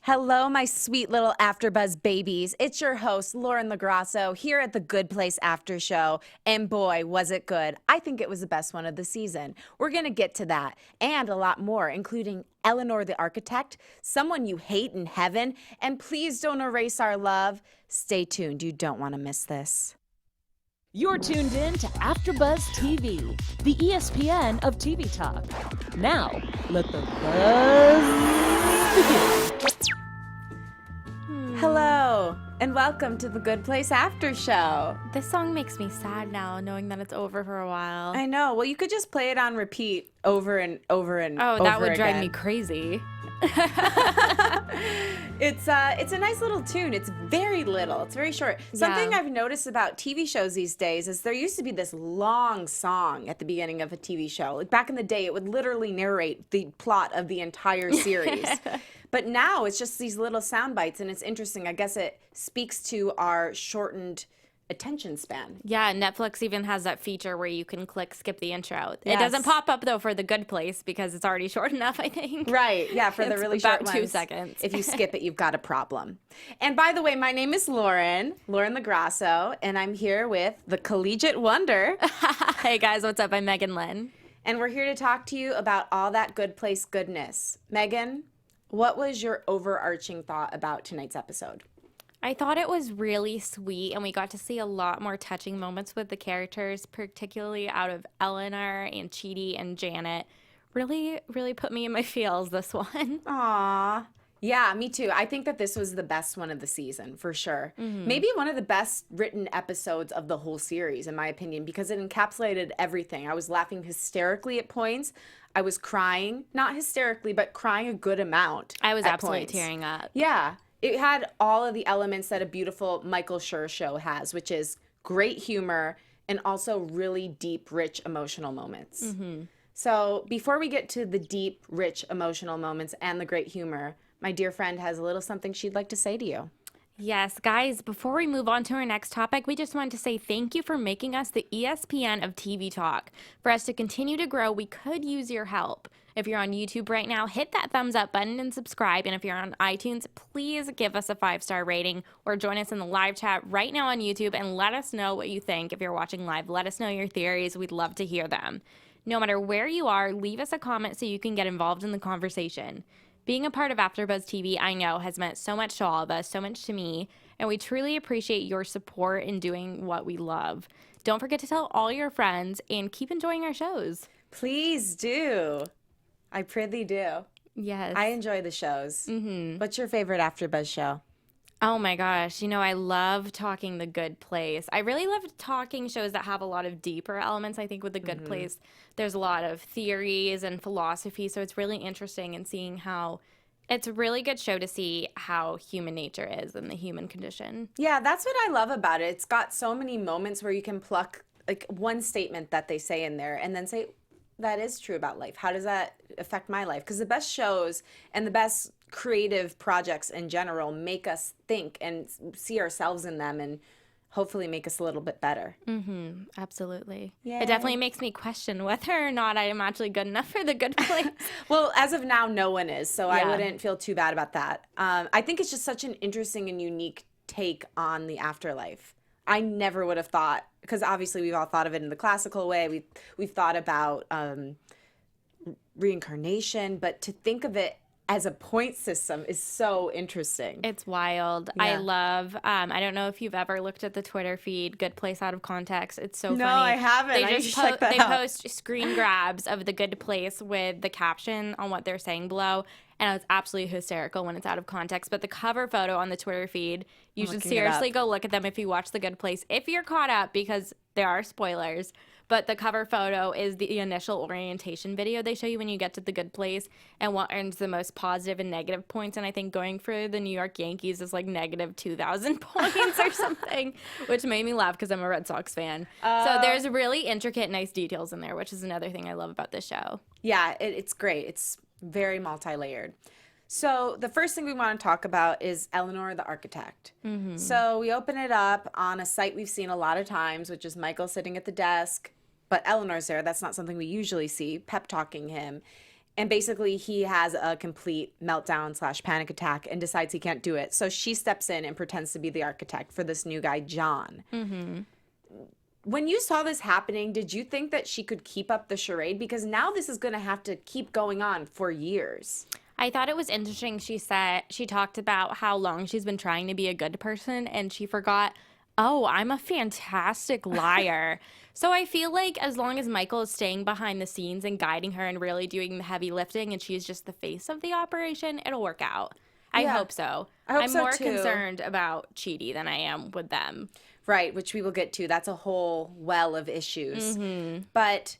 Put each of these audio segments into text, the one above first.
Hello, my sweet little AfterBuzz babies. It's your host, Lauren LaGrasso, here at the Good Place After Show. And boy, was it good. I think it was the best one of the season. We're going to get to that and a lot more, including Eleanor the Architect, Someone You Hate in Heaven, and Please Don't Erase Our Love. Stay tuned. You don't want to miss this. You're tuned in to AfterBuzz TV, the ESPN of TV talk. Now, let the buzz begin. Hello, and welcome to the Good Place After Show. This song makes me sad now, knowing that it's over for a while. I know. Well, you could just play it on repeat over and over and over Oh, that would drive again. me crazy. It's a nice little tune. It's very little. It's very short. Something I've noticed about TV shows these days is there used to be this long song at the beginning of a TV show. Like back in the day, it would literally narrate the plot of the entire series. But now it's just these little sound bites, and it's interesting. I guess it speaks to our shortened attention span. Yeah, Netflix even has that feature where you can click skip the intro. Yes. It doesn't pop up, though, for The Good Place because it's already short enough, I think. Right, yeah, for the It's really about short 2 ones. seconds. If you skip it, you've got a problem. And by the way, my name is Lauren LaGrasso, and I'm here with the Collegiate Wonder. Hey, guys, what's up? I'm Megan Lynn. And we're here to talk to you about all that Good Place goodness. Megan, what was your overarching thought about tonight's episode? I thought it was really sweet, and we got to see a lot more touching moments with the characters, particularly out of Eleanor and Chidi and Janet. Really, really put me in my feels, this one. Aww. Yeah, me too. I think that this was the best one of the season, for sure. Maybe one of the best written episodes of the whole series, in my opinion, because it encapsulated everything. I was laughing hysterically at points. I was crying, not hysterically, but crying a good amount. I was at absolutely points. tearing up. Yeah. It had all of the elements that a beautiful Michael Schur show has, which is great humor and also really deep, rich, emotional moments. So before we get to the deep, rich, emotional moments and the great humor, my dear friend has a little something she'd like to say to you. Yes, guys, before we move on to our next topic, we just wanted to say thank you for making us the ESPN of TV talk. For us to continue to grow, we could use your help. If you're on YouTube right now, hit that thumbs up button and subscribe. And if you're on iTunes, please give us a 5-star rating or join us in the live chat right now on YouTube and let us know what you think. If you're watching live, let us know your theories. We'd love to hear them. No matter where you are, leave us a comment so you can get involved in the conversation. Being a part of AfterBuzz TV, I know, has meant so much to all of us, so much to me, and we truly appreciate your support in doing what we love. Don't forget to tell all your friends and keep enjoying our shows. Please do. I prithee do. Yes. I enjoy the shows. What's your favorite AfterBuzz show? Oh my gosh, I love talking The Good Place. I really love talking shows that have a lot of deeper elements. I think with The Good Place, there's a lot of theories and philosophy, so it's really interesting in seeing how it's a really good show to see how human nature is and the human condition. Yeah, that's what I love about it. It's got so many moments where you can pluck like one statement that they say in there and then say, that is true about life. How does that affect my life? Because the best shows and the best creative projects in general make us think and see ourselves in them and hopefully make us a little bit better. Absolutely. Yay. It definitely makes me question whether or not I am actually good enough for The Good Place. Well, as of now, no one is, so I Yeah. wouldn't feel too bad about that. I think it's just such an interesting and unique take on the afterlife. I never would have thought, because obviously we've all thought of it in the classical way. We've thought about reincarnation, but to think of it as a point system is so interesting. It's wild. Yeah. I love, I don't know if you've ever looked at the Twitter feed, Good Place Out of Context. It's so funny. No, I haven't. They I need just to check that they out. post screen grabs of The Good Place with the caption on what they're saying below. And it's absolutely hysterical when it's out of context. But the cover photo on the Twitter feed, you should looking it seriously up. go look at them if you watch The Good Place. If you're caught up, because there are spoilers. But the cover photo is the initial orientation video they show you when you get to The Good Place and what earns the most positive and negative points. And I think going for the New York Yankees is like negative 2,000 points or something, which made me laugh because I'm a Red Sox fan. So there's really intricate, nice details in there, which is another thing I love about this show. Yeah, it's great. It's very multi-layered. So the first thing we want to talk about is Eleanor the Architect. So we open it up on a site we've seen a lot of times, which is Michael sitting at the desk, but Eleanor's there. That's not something we usually see, pep talking him. And basically, he has a complete meltdown / panic attack and decides he can't do it. So she steps in and pretends to be the architect for this new guy, John. Mm-hmm. When you saw this happening, did you think that she could keep up the charade? Because now this is going to have to keep going on for years. I thought it was interesting. She talked about how long she's been trying to be a good person, and she forgot, oh, I'm a fantastic liar. So I feel like as long as Michael is staying behind the scenes and guiding her and really doing the heavy lifting, and she's just the face of the operation, it'll work out. I hope so. I'm more concerned about Chidi than I am with them. Right, which we will get to. That's a whole well of issues. Mm-hmm. But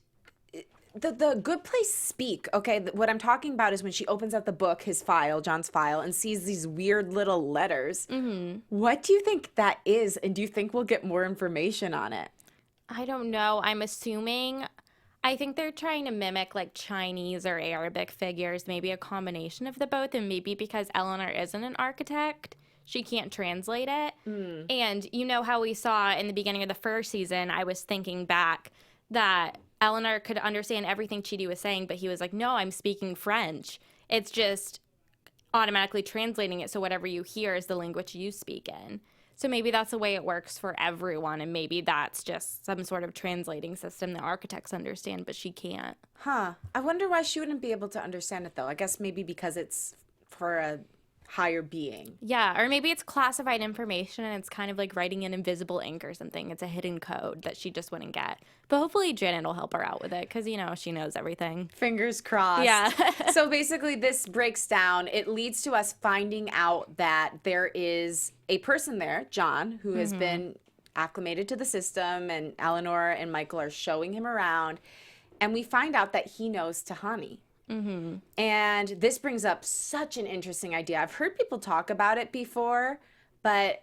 the Good Place speak, okay, what I'm talking about is when she opens up the book, his file, John's file, and sees these weird little letters. Mm-hmm. What do you think that is? And do you think we'll get more information on it? I don't know. I'm assuming, I think they're trying to mimic like Chinese or Arabic figures, maybe a combination of the both, and maybe because Eleanor isn't an architect, she can't translate it. And you know how we saw in the beginning of the first season, I was thinking back that Eleanor could understand everything Chidi was saying, but he was like, no, I'm speaking French. It's just automatically translating it, so whatever you hear is the language you speak in. So maybe that's the way it works for everyone, and maybe that's just some sort of translating system that architects understand, but she can't. Huh. I wonder why she wouldn't be able to understand it, though. I guess maybe because it's for a higher being. Yeah, or maybe it's classified information and it's kind of like writing in invisible ink or something. It's a hidden code that she just wouldn't get. But hopefully Janet will help her out with it because, you know, she knows everything. Fingers crossed. Yeah. So basically this breaks down. It leads to us finding out that there is a person there, John, who has been acclimated to the system, and Eleanor and Michael are showing him around. And we find out that he knows Tahani. Mm-hmm. And this brings up such an interesting idea. I've heard people talk about it before, but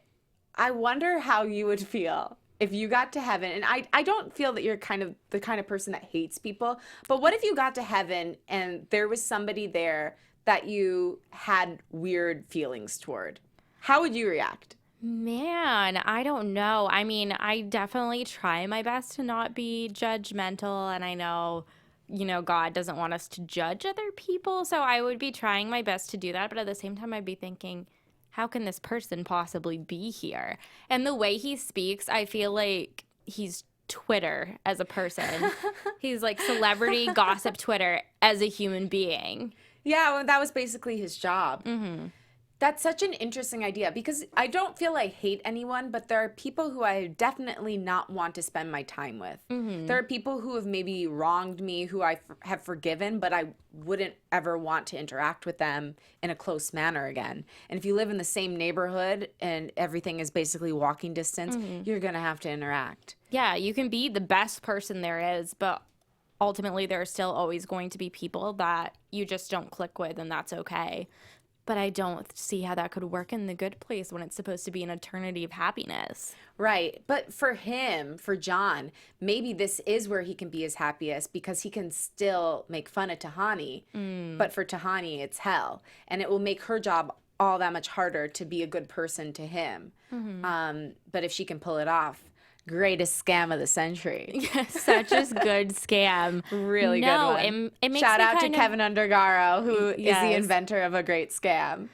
I wonder how you would feel if you got to heaven. And I don't feel that you're kind of the kind of person that hates people, but what if you got to heaven and there was somebody there that you had weird feelings toward? How would you react? Man, I don't know. I mean, I definitely try my best to not be judgmental, and I know, you know, God doesn't want us to judge other people, so I would be trying my best to do that, but at the same time I'd be thinking, how can this person possibly be here? And the way he speaks, I feel like he's Twitter as a person. He's like celebrity gossip Twitter as a human being. Yeah, well, that was basically his job. Mm-hmm. That's such an interesting idea because I don't feel I hate anyone, but there are people who I definitely not want to spend my time with. Mm-hmm. There are people who have maybe wronged me, who I have forgiven, but I wouldn't ever want to interact with them in a close manner again. And if you live in the same neighborhood and everything is basically walking distance, you're going to have to interact. Yeah, you can be the best person there is, but ultimately there are still always going to be people that you just don't click with, and that's okay. But I don't see how that could work in the Good Place when it's supposed to be an eternity of happiness. Right. But for him, for John, maybe this is where he can be his happiest because he can still make fun of Tahani. But for Tahani, it's hell. And it will make her job all that much harder to be a good person to him. Mm-hmm. But if she can pull it off, greatest scam of the century. Yes, such a good scam. Really good one. It makes Shout me out to Kevin Undergaro, who is the inventor of a great scam.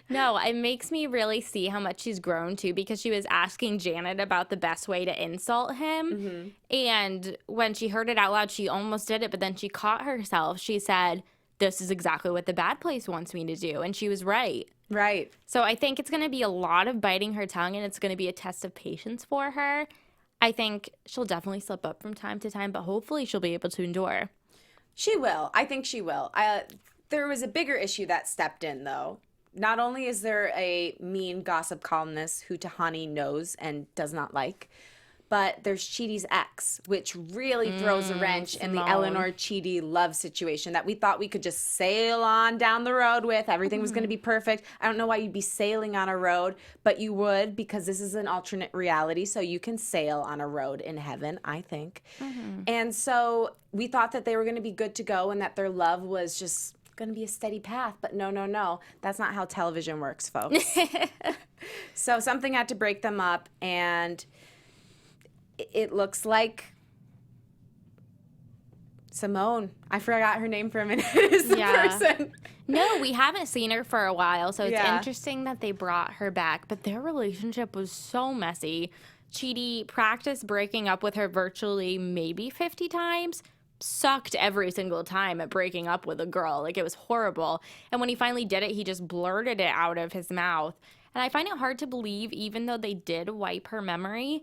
No, it makes me really see how much she's grown too, because she was asking Janet about the best way to insult him. Mm-hmm. And when she heard it out loud, she almost did it, but then she caught herself. She said, this is exactly what the bad place wants me to do. And she was right. Right. So I think it's going to be a lot of biting her tongue, and it's going to be a test of patience for her. I think she'll definitely slip up from time to time, but hopefully she'll be able to endure. She will. I think she will. There was a bigger issue that stepped in, though. Not only is there a mean gossip columnist who Tahani knows and does not like, but there's Chidi's ex, which really throws a wrench in the Eleanor Chidi love situation that we thought we could just sail on down the road with. Everything was going to be perfect. I don't know why you'd be sailing on a road, but you would, because this is an alternate reality, so you can sail on a road in heaven, I think. Mm-hmm. And so we thought that they were going to be good to go and that their love was just going to be a steady path, but no. That's not how television works, folks. So something had to break them up, and it looks like Simone. I forgot her name for a minute. Is the person. No, we haven't seen her for a while, so it's Yeah. interesting that they brought her back. But their relationship was so messy. Chidi practiced breaking up with her virtually maybe 50 times. Sucked every single time at breaking up with a girl. Like, it was horrible. And when he finally did it, he just blurted it out of his mouth. And I find it hard to believe, even though they did wipe her memory,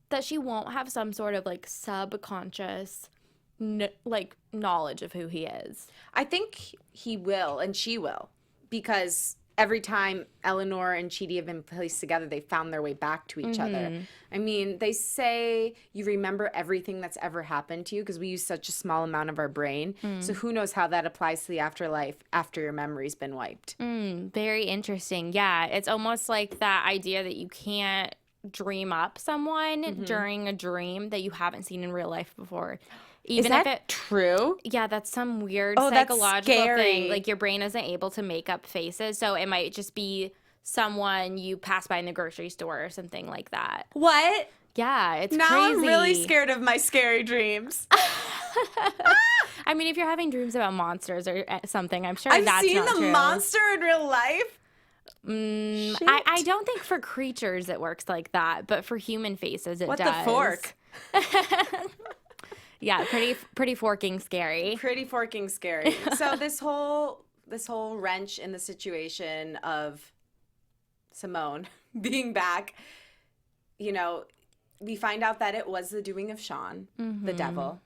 that she won't have some sort of like subconscious knowledge of who he is. I think he will and she will, because every time Eleanor and Chidi have been placed together, they found their way back to each other. I mean, they say you remember everything that's ever happened to you because we use such a small amount of our brain. So who knows how that applies to the afterlife after your memory's been wiped. Very interesting. Yeah, it's almost like that idea that you can't dream up someone during a dream that you haven't seen in real life before. Even Is that if it true? Yeah, that's some weird that's psychological scary. thing. Like, your brain isn't able to make up faces, so it might just be someone you pass by in the grocery store or something like that. What? Yeah, it's Now crazy. I'm really scared of my scary dreams. I mean, if you're having dreams about monsters or something, I'm sure I've that's seen not the true. monster in real life. I don't think for creatures it works like that, but for human faces it What does. the fork? Yeah, pretty forking scary. Pretty forking scary. So this whole wrench in the situation of Simone being back, you know, we find out that it was the doing of Sean, the devil.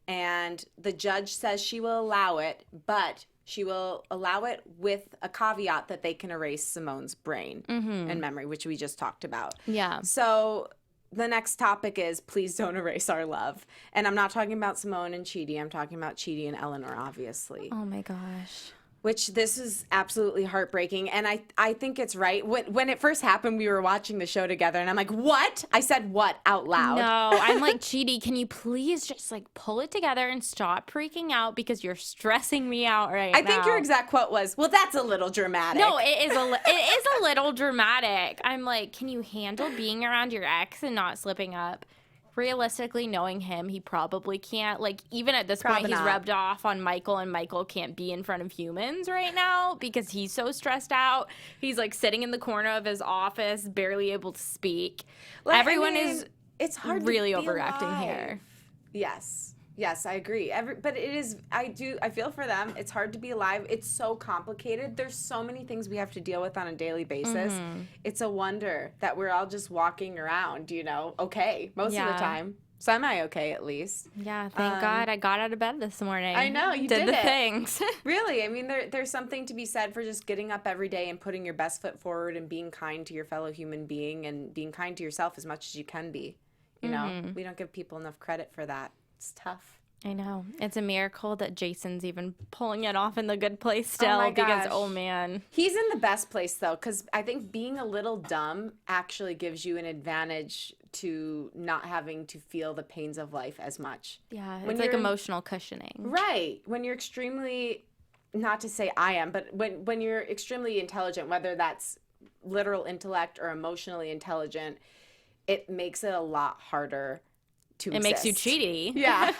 And the judge says she will allow it, but she will allow it with a caveat that they can erase Simone's brain and memory, which we just talked about. Yeah. So the next topic is please don't erase our love. And I'm not talking about Simone and Chidi. I'm talking about Chidi and Eleanor, obviously. Oh my gosh. Which this is absolutely heartbreaking. And I think it's right. When it first happened, we were watching the show together. And I'm like, what? I said what out loud. No, I'm like, Chidi, can you please just like pull it together and stop freaking out because you're stressing me out right now. I think your exact quote was, well, that's a little dramatic. No, it is a little dramatic. I'm like, can you handle being around your ex and not slipping up? Realistically, knowing him, he probably can't. Like, even at this point, Probably he's not. rubbed off on Michael, and Michael can't be in front of humans right now because he's so stressed out. He's like sitting in the corner of his office, barely able to speak. Like, Everyone I mean, is it's hard really to be overacting alive. here. Yes, I agree. But it is, I feel for them. It's hard to be alive. It's so complicated. There's so many things we have to deal with on a daily basis. It's a wonder that we're all just walking around, okay, most of the Yeah. time. Semi-okay, at least. Yeah, thank God I got out of bed this morning. I know, you did did the it. things. Really, I mean, there's something to be said for just getting up every day and putting your best foot forward and being kind to your fellow human being and being kind to yourself as much as you can be. We don't give people enough credit for that. It's tough. I know. It's a miracle that Jason's even pulling it off in the good place still my because, gosh. oh man. He's in the best place, though, because I think being a little dumb actually gives you an advantage to not having to feel the pains of life as much. Yeah, When it's like you're- emotional cushioning. Right. When you're extremely, not to say I am, but when you're extremely intelligent, whether that's literal intellect or emotionally intelligent, it makes it a lot harder to It makes you exist. cheaty. Yeah.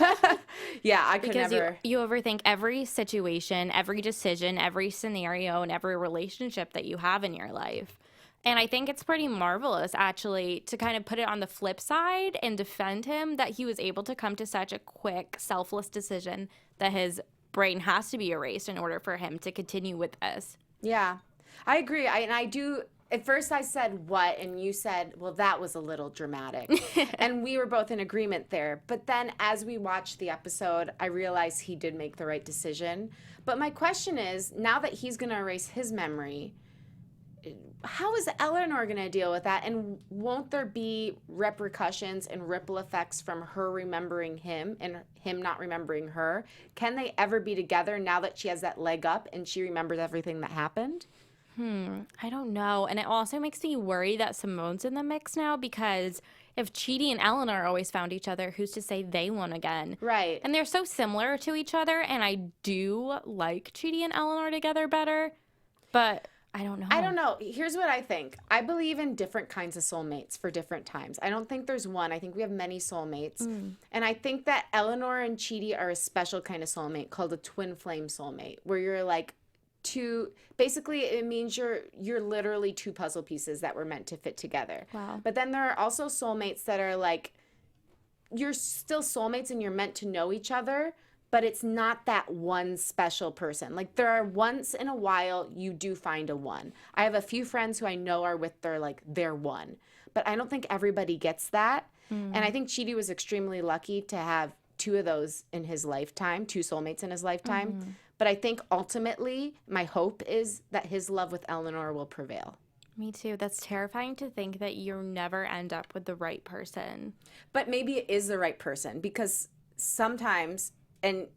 Yeah, I could Because never. you overthink every situation, every decision, every scenario, and every relationship that you have in your life. And I think it's pretty marvelous, actually, to kind of put it on the flip side and defend him that he was able to come to such a quick, selfless decision that his brain has to be erased in order for him to continue with this. Yeah, I agree. I do. At first I said what, and you said, well, that was a little dramatic. And we were both in agreement there. But then as we watched the episode, I realized he did make the right decision. But my question is, now that he's going to erase his memory, how is Eleanor going to deal with that? And won't there be repercussions and ripple effects from her remembering him and him not remembering her? Can they ever be together now that she has that leg up and she remembers everything that happened? I don't know. And it also makes me worry that Simone's in the mix now because if Chidi and Eleanor always found each other, who's to say they won't again? Right. And they're so similar to each other, and I do like Chidi and Eleanor together better. But I don't know. I don't know. Here's what I think. I believe in different kinds of soulmates for different times. I don't think there's one. I think we have many soulmates. And I think that Eleanor and Chidi are a special kind of soulmate called a twin flame soulmate, where you're like two, basically it means you're literally two puzzle pieces that were meant to fit together. Wow. But then there are also soulmates that are like, you're still soulmates and you're meant to know each other, but it's not that one special person. Like there are once in a while you do find a one. I have a few friends who I know are with their one, but I don't think everybody gets that. And I think Chidi was extremely lucky to have two of those in his lifetime, two soulmates in his lifetime. But I think ultimately my hope is that his love with Eleanor will prevail. Me too. That's terrifying to think that you'll never end up with the right person. But maybe it is the right person, because sometimes, and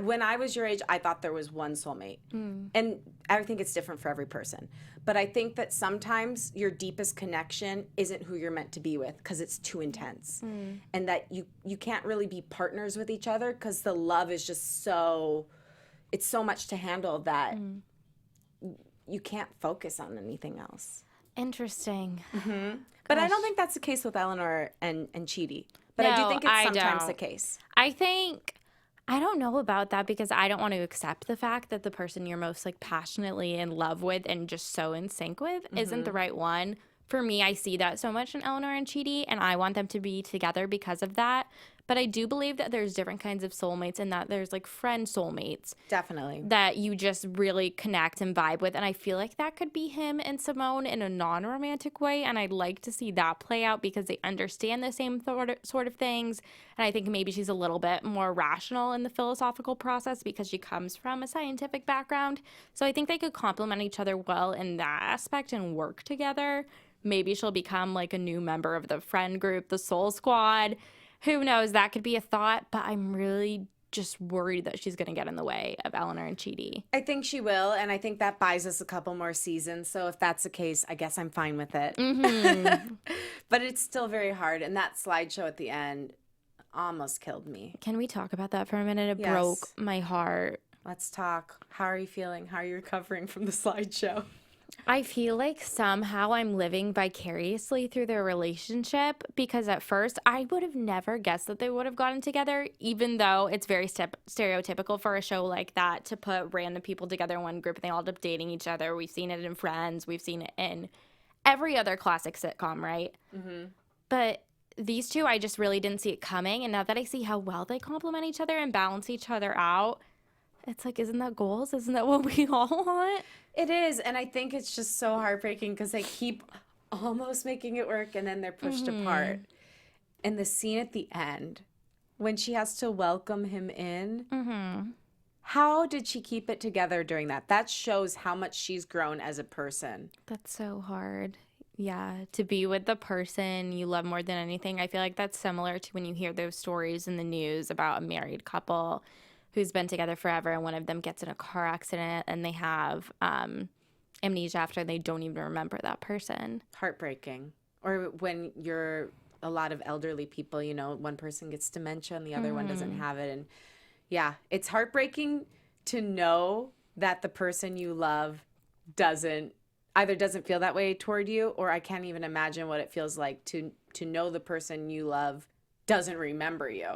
when I was your age, I thought there was one soulmate. And I think it's different for every person. But I think that sometimes your deepest connection isn't who you're meant to be with because it's too intense. And that you can't really be partners with each other because the love is just it's so much to handle that you can't focus on anything else. Interesting. But I don't think that's the case with Eleanor and Chidi. But I do No, think it's I sometimes don't. the case. I don't know about that because I don't want to accept the fact that the person you're most like passionately in love with and just so in sync with isn't the right one. For me, I see that so much in Eleanor and Chidi, and I want them to be together because of that. But I do believe that there's different kinds of soulmates and that there's like friend soulmates Definitely. that you just really connect and vibe with. And I feel like that could be him and Simone in a non-romantic way. And I'd like to see that play out because they understand the same sort of things. And I think maybe she's a little bit more rational in the philosophical process because she comes from a scientific background. So I think they could complement each other well in that aspect and work together. Maybe she'll become like a new member of the friend group, the Soul Squad. Who knows? That could be a thought, but I'm really just worried that she's going to get in the way of Eleanor and Chidi. I think she will, and I think that buys us a couple more seasons. So if that's the case, I guess I'm fine with it. But it's still very hard, and that slideshow at the end almost killed me. Can we talk about that for a minute? It Yes. broke my heart. Let's talk. How are you feeling? How are you recovering from the slideshow? I feel like somehow I'm living vicariously through their relationship because at first I would have never guessed that they would have gotten together, even though it's very stereotypical for a show like that to put random people together in one group and they all end up dating each other. We've seen it in Friends. We've seen it in every other classic sitcom, right? But these two, I just really didn't see it coming. And now that I see how well they complement each other and balance each other out, it's like, isn't that goals? Isn't that what we all want? It is, and I think it's just so heartbreaking because they keep almost making it work, and then they're pushed apart. And the scene at the end, when she has to welcome him in, how did she keep it together during that? That shows how much she's grown as a person. That's so hard. Yeah, to be with the person you love more than anything. I feel like that's similar to when you hear those stories in the news about a married couple who's been together forever and one of them gets in a car accident and they have amnesia after and they don't even remember that person. Heartbreaking. Or when you're a lot of elderly people, you know, one person gets dementia and the other one doesn't have it. And yeah, it's heartbreaking to know that the person you love doesn't feel that way toward you, or I can't even imagine what it feels like to know the person you love doesn't remember you.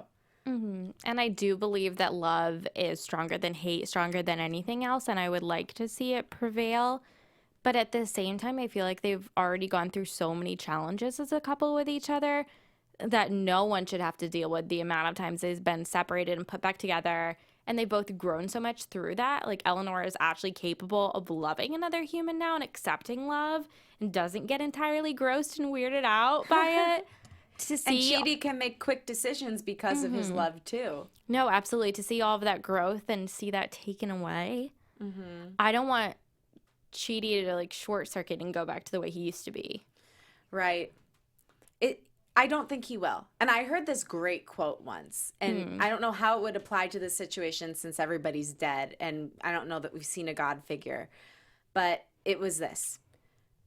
And I do believe that love is stronger than hate, stronger than anything else, and I would like to see it prevail. But at the same time, I feel like they've already gone through so many challenges as a couple with each other that no one should have to deal with the amount of times they've been separated and put back together. And they've both grown so much through that. Like, Eleanor is actually capable of loving another human now and accepting love and doesn't get entirely grossed and weirded out by it. To see, And Chidi can make quick decisions because of his love too. no, absolutely. To see all of that growth and see that taken away. I don't want Chidi to like short circuit and go back to the way he used to be. Right. I don't think he will. And I heard this great quote once, and I don't know how it would apply to this situation since everybody's dead, and I don't know that we've seen a God figure, but it was this: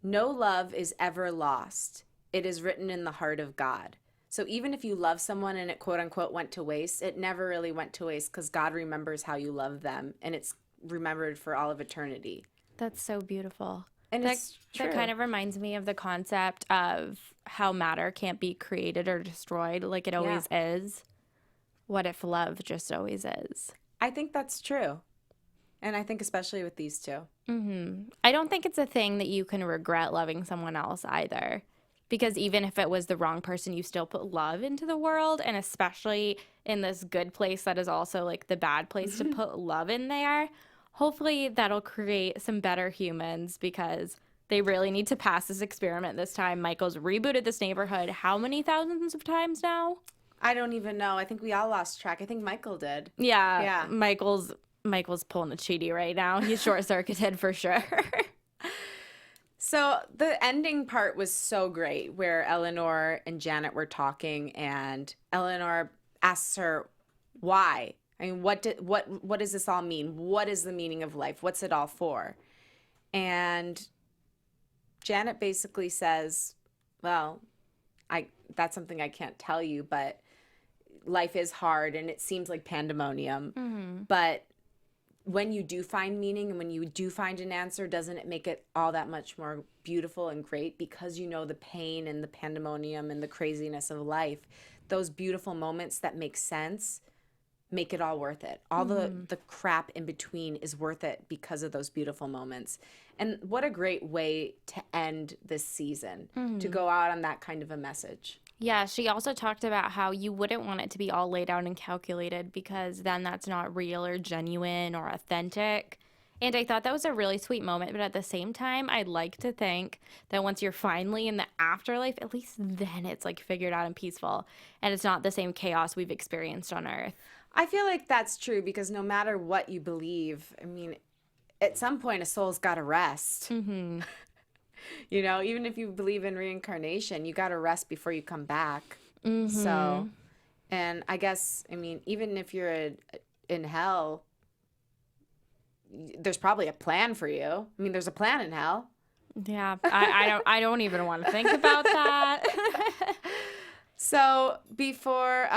no love is ever lost. It is written in the heart of God. So even if you love someone and it quote unquote went to waste, it never really went to waste because God remembers how you love them, and it's remembered for all of eternity. That's so beautiful. And That, it's true. that kind of reminds me of the concept of how matter can't be created or destroyed like it always is. What if love just always is? I think that's true. And I think especially with these two. I don't think it's a thing that you can regret loving someone else either. Because even if it was the wrong person, you still put love into the world. And especially in this good place that is also like the bad place to put love in there. Hopefully that'll create some better humans because they really need to pass this experiment this time. Michael's rebooted this neighborhood how many thousands of times now? I don't even know. I think we all lost track. I think Michael did. Yeah. Michael's pulling a Chidi right now. He's short-circuited for sure. So the ending part was so great where Eleanor and Janet were talking and Eleanor asks her why. I mean, what does this all mean? What is the meaning of life? What's it all for? And Janet basically says, well, that's something I can't tell you, but life is hard and it seems like pandemonium. But when you do find meaning and when you do find an answer, doesn't it make it all that much more beautiful and great because you know the pain and the pandemonium and the craziness of life, those beautiful moments that make sense make it all worth it. All the crap in between is worth it because of those beautiful moments. And what a great way to end this season, to go out on that kind of a message. Yeah, she also talked about how you wouldn't want it to be all laid out and calculated because then that's not real or genuine or authentic. And I thought that was a really sweet moment. But at the same time, I'd like to think that once you're finally in the afterlife, at least then it's like figured out and peaceful. And it's not the same chaos we've experienced on Earth. I feel like that's true because no matter what you believe, I mean, at some point a soul's got to rest. You know, even if you believe in reincarnation, you got to rest before you come back. So, and I guess, I mean, even if you're in hell, there's probably a plan for you. I mean, there's a plan in hell. Yeah, I don't even want to think about that. So before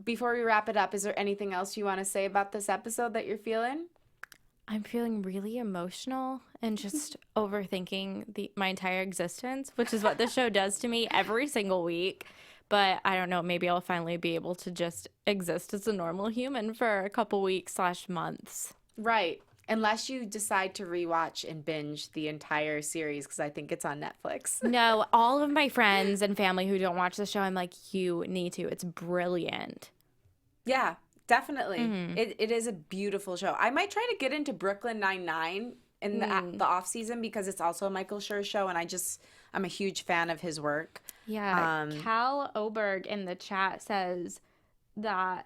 we wrap it up, is there anything else you want to say about this episode that you're feeling? I'm feeling really emotional and just overthinking my entire existence, which is what the show does to me every single week. But I don't know, maybe I'll finally be able to just exist as a normal human for a couple weeks/months. Right. Unless you decide to rewatch and binge the entire series, because I think it's on Netflix. No, all of my friends and family who don't watch the show, I'm like, you need to. It's brilliant. Yeah, definitely. It is a beautiful show. I might try to get into Brooklyn Nine-Nine in the off season because it's also a Michael Schur show, and I'm a huge fan of his work. Yeah, Cal Oberg in the chat says that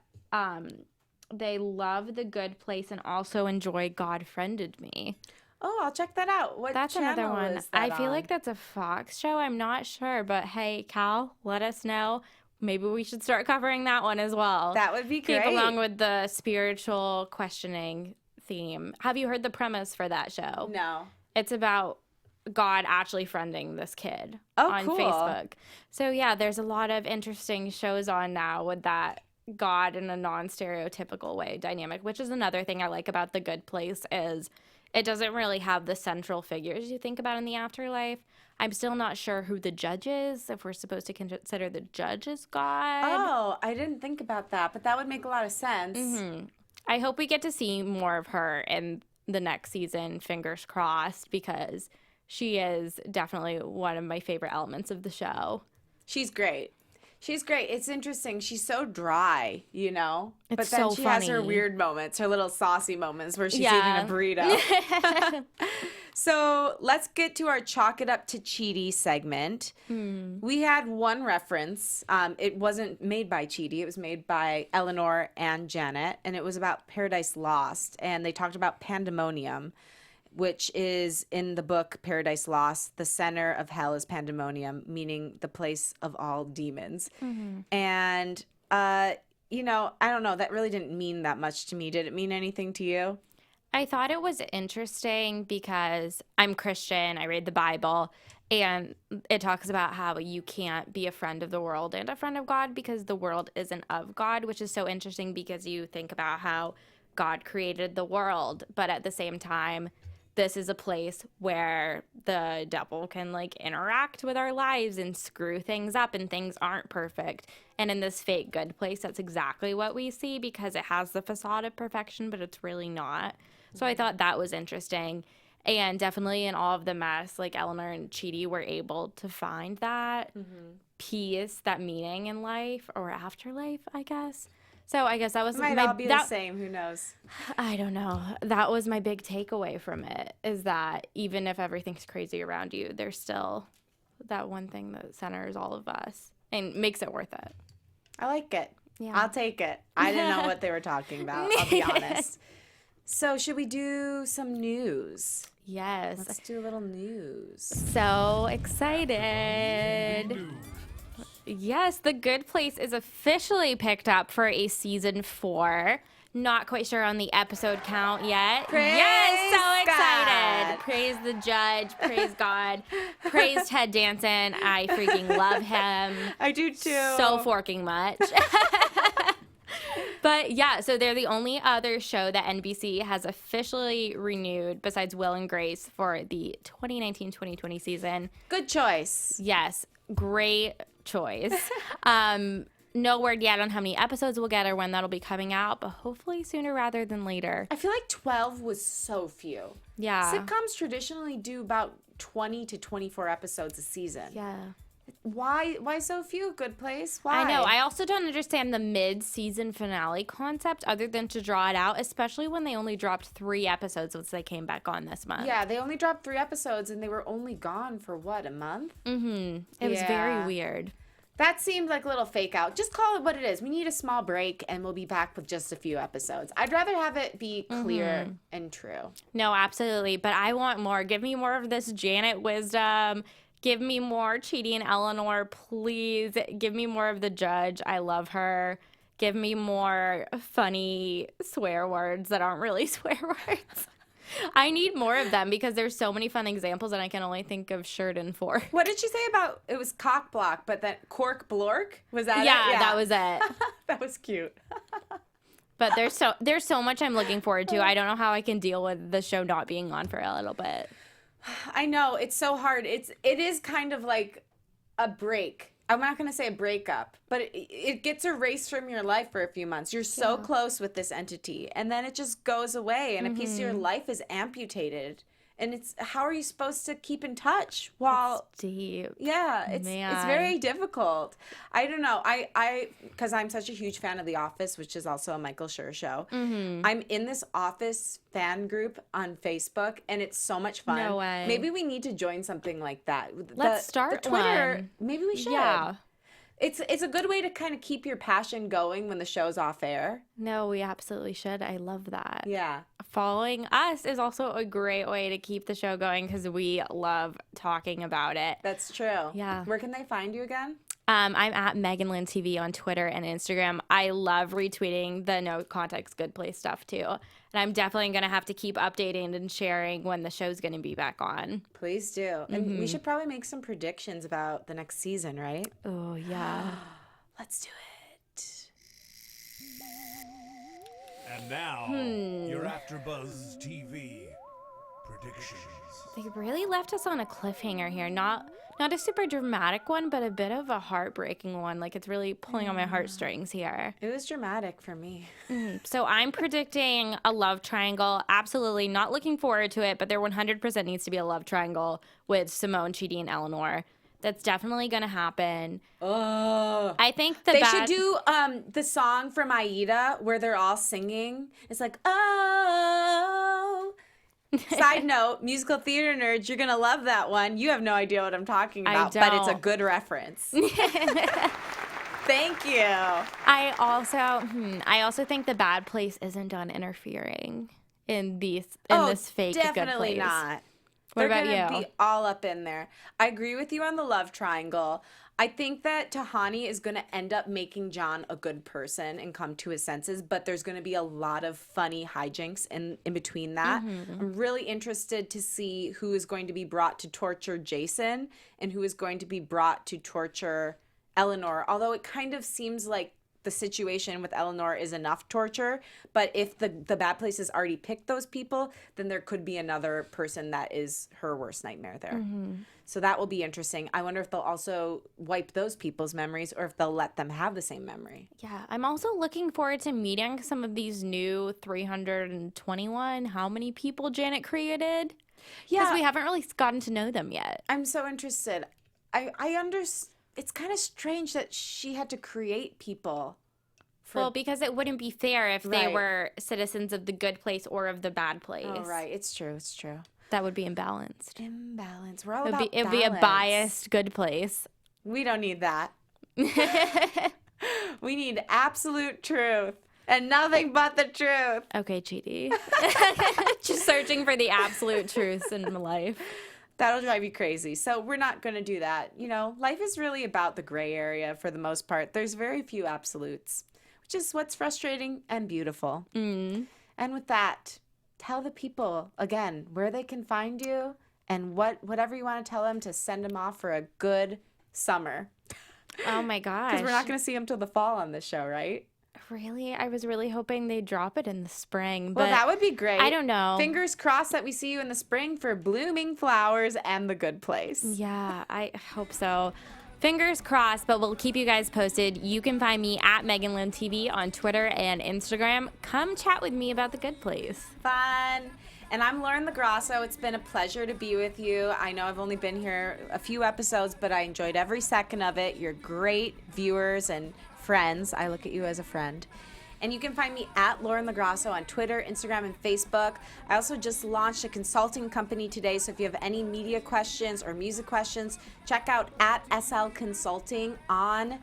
they love The Good Place and also enjoy God Friended Me. Oh, I'll check that out. That's another one. I feel like that's a Fox show. I'm not sure, but hey, Cal, let us know. Maybe we should start covering that one as well. That would be great. Keep along with the spiritual questioning theme. Have you heard the premise for that show? No. It's about God actually friending this kid on cool. Facebook. So yeah, there's a lot of interesting shows on now with that God in a non-stereotypical way dynamic, which is another thing I like about The Good Place is it doesn't really have the central figures you think about in the afterlife. I'm still not sure who the judge is, if we're supposed to consider the judge as God. Oh, I didn't think about that, but that would make a lot of sense. I hope we get to see more of her in the next season, fingers crossed, because she is definitely one of my favorite elements of the show. She's great. She's great. It's interesting. She's so dry, you know? It's but then so she has her funny. weird moments, her little saucy moments where she's Yeah. eating a burrito. So let's get to our Chalk It Up to Chidi segment. We had one reference. It wasn't made by Chidi. It was made by Eleanor and Janet, and it was about Paradise Lost. And they talked about pandemonium, which is in the book Paradise Lost. The center of hell is pandemonium, meaning the place of all demons. And, you know, I don't know. That really didn't mean that much to me. Did it mean anything to you? I thought it was interesting because I'm Christian, I read the Bible, and it talks about how you can't be a friend of the world and a friend of God because the world isn't of God, which is so interesting because you think about how God created the world, but at the same time, this is a place where the devil can like interact with our lives and screw things up and things aren't perfect. And in this fake good place, that's exactly what we see because it has the facade of perfection, but it's really not. So I thought that was interesting. And definitely in all of the mess, like Eleanor and Chidi were able to find that peace, that meaning in life or afterlife, I guess. So I guess that was Might all be the same. Who knows? I don't know. That was my big takeaway from it, is that even if everything's crazy around you, there's still that one thing that centers all of us and makes it worth it. I like it. Yeah. I'll take it. I didn't know what they were talking about. I'll be honest. So should we do some news? Yes. Let's do a little news. So excited. Yes, The Good Place is officially picked up for a season 4. Not quite sure on the episode count yet. Praise so excited. God. Praise the judge. Praise God. Praise Ted Danson. I freaking love him. I do too. So forking much. But yeah, so they're the only other show that NBC has officially renewed besides Will and Grace for the 2019-2020 season. Good choice. Yes, great choice. No word yet on how many episodes we'll get or when that'll be coming out, but hopefully sooner rather than later. I feel like 12 was so few. Yeah. Sitcoms traditionally do about 20 to 24 episodes a season. Yeah. Why so few? Good Place? Why? I know. I also don't understand the mid-season finale concept other than to draw it out, especially when they only dropped 3 episodes once they came back on this month. Yeah, they only dropped 3 episodes and they were only gone for what, a month? Mm-hmm. It was very weird. That seemed like a little fake out. Just call it what it is. We need a small break and we'll be back with just a few episodes. I'd rather have it be clear and true. No, absolutely. But I want more. Give me more of this Janet wisdom. Give me more Chidi and Eleanor, please. Give me more of the judge. I love her. Give me more funny swear words that aren't really swear words. I need more of them because there's so many fun examples and I can only think of Sheridan for. What did she say about, it was cock block, but that cork blork? Was that it? Yeah, that was it. That was cute. But there's so much I'm looking forward to. I don't know how I can deal with the show not being on for a little bit. I know, it's so hard. It is kind of like a break. I'm not going to say a breakup, but it gets erased from your life for a few months. You're so close with this entity, and then it just goes away, and a piece of your life is amputated. And it's, how are you supposed to keep in touch while... It's deep. Yeah, it's very difficult. I don't know. I because I'm such a huge fan of The Office, which is also a Michael Schur show. I'm in this Office fan group on Facebook, and it's so much fun. No way. Maybe we need to join something like that. Let's start the Twitter. one. Maybe we should. Yeah. It's a good way to kind of keep your passion going when the show's off air. No, we absolutely should. I love that. Yeah. Following us is also a great way to keep the show going because we love talking about it. That's true. Yeah. Where can they find you again? I'm at Megan Lynn TV on Twitter and Instagram. I love retweeting the No Context Good Place stuff too. And I'm definitely going to have to keep updating and sharing when the show's going to be back on. Please do. And we should probably make some predictions about the next season, right? Oh, yeah. Let's do it. And now, your AfterBuzz TV predictions. They really left us on a cliffhanger here. Not a super dramatic one, but a bit of a heartbreaking one. Like, it's really pulling on my heartstrings here. It was dramatic for me. So I'm predicting a love triangle. Absolutely not looking forward to it, but there 100% needs to be a love triangle with Simone, Chidi, and Eleanor. That's definitely going to happen. Oh. I think They should do the song from Aida where they're all singing. It's like, oh. Side note, musical theater nerds, you're going to love that one. You have no idea what I'm talking about, but it's a good reference. Thank you. I also think The Bad Place isn't done interfering in this fake good place. Definitely not. What about They're you? going to be all up in there. I agree with you on the love triangle. I think that Tahani is going to end up making John a good person and come to his senses, but there's going to be a lot of funny hijinks in between that. I'm really interested to see who is going to be brought to torture Jason and who is going to be brought to torture Eleanor, although it kind of seems like the situation with Eleanor is enough torture, but if the bad place has already picked those people, then there could be another person that is her worst nightmare there. So that will be interesting. I wonder if they'll also wipe those people's memories or if they'll let them have the same memory. Yeah, I'm also looking forward to meeting some of these new 321. How many people Janet created? Because we haven't really gotten to know them yet. I'm so interested. I understand. It's kind of strange that she had to create people. Well, because it wouldn't be fair if they Right. were citizens of the good place or of the bad place. Oh, right. It's true. It's true. That would be imbalanced. Imbalance. We're all It about would be a balance. biased good place. We don't need that. We need absolute truth and nothing but the truth. Okay, Chidi. Just searching for the absolute truths in my life. That'll drive you crazy. So we're not going to do that. You know, life is really about the gray area for the most part. There's very few absolutes, which is what's frustrating and beautiful. And with that, tell the people again where they can find you and whatever you want to tell them to send them off for a good summer. Oh my gosh. Because we're not going to see them till the fall on this show, right? Really? I was really hoping they'd drop it in the spring. But Well, that would be great. I don't know. Fingers crossed that we see you in the spring for blooming flowers and the good place. Yeah, I hope so. Fingers crossed, but we'll keep you guys posted. You can find me at Megan Lynn TV on Twitter and Instagram. Come chat with me about the good place. Fun. And I'm Lauren LaGrasso. It's been a pleasure to be with you. I know I've only been here a few episodes, but I enjoyed every second of it. You're great viewers and friends. I look at you as a friend. And you can find me at Lauren LaGrasso on Twitter, Instagram, and Facebook. I also just launched a consulting company today, so if you have any media questions or music questions, check out at SL Consulting on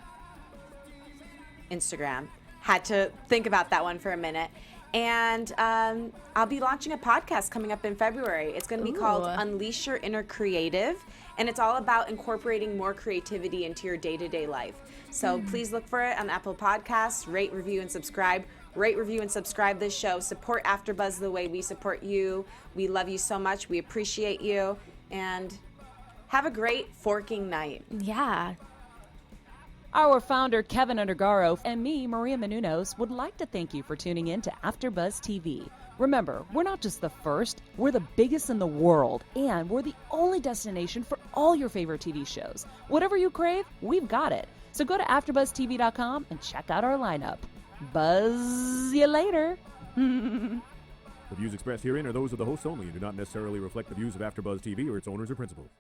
Instagram. Had to think about that one for a minute. And I'll be launching a podcast coming up in February. It's going to be called Unleash Your Inner Creative, and it's all about incorporating more creativity into your day-to-day life. So please look for it on Apple Podcasts. Rate, review, and subscribe. Rate, review, and subscribe this show. Support AfterBuzz the way we support you. We love you so much. We appreciate you. And have a great forking night. Yeah. Our founder, Kevin Undergaro, and me, Maria Menounos, would like to thank you for tuning in to AfterBuzz TV. Remember, we're not just the first, we're the biggest in the world, and we're the only destination for all your favorite TV shows. Whatever you crave, we've got it. So go to AfterBuzzTV.com and check out our lineup. Buzz you later. The views expressed herein are those of the hosts only and do not necessarily reflect the views of AfterBuzz TV or its owners or principals.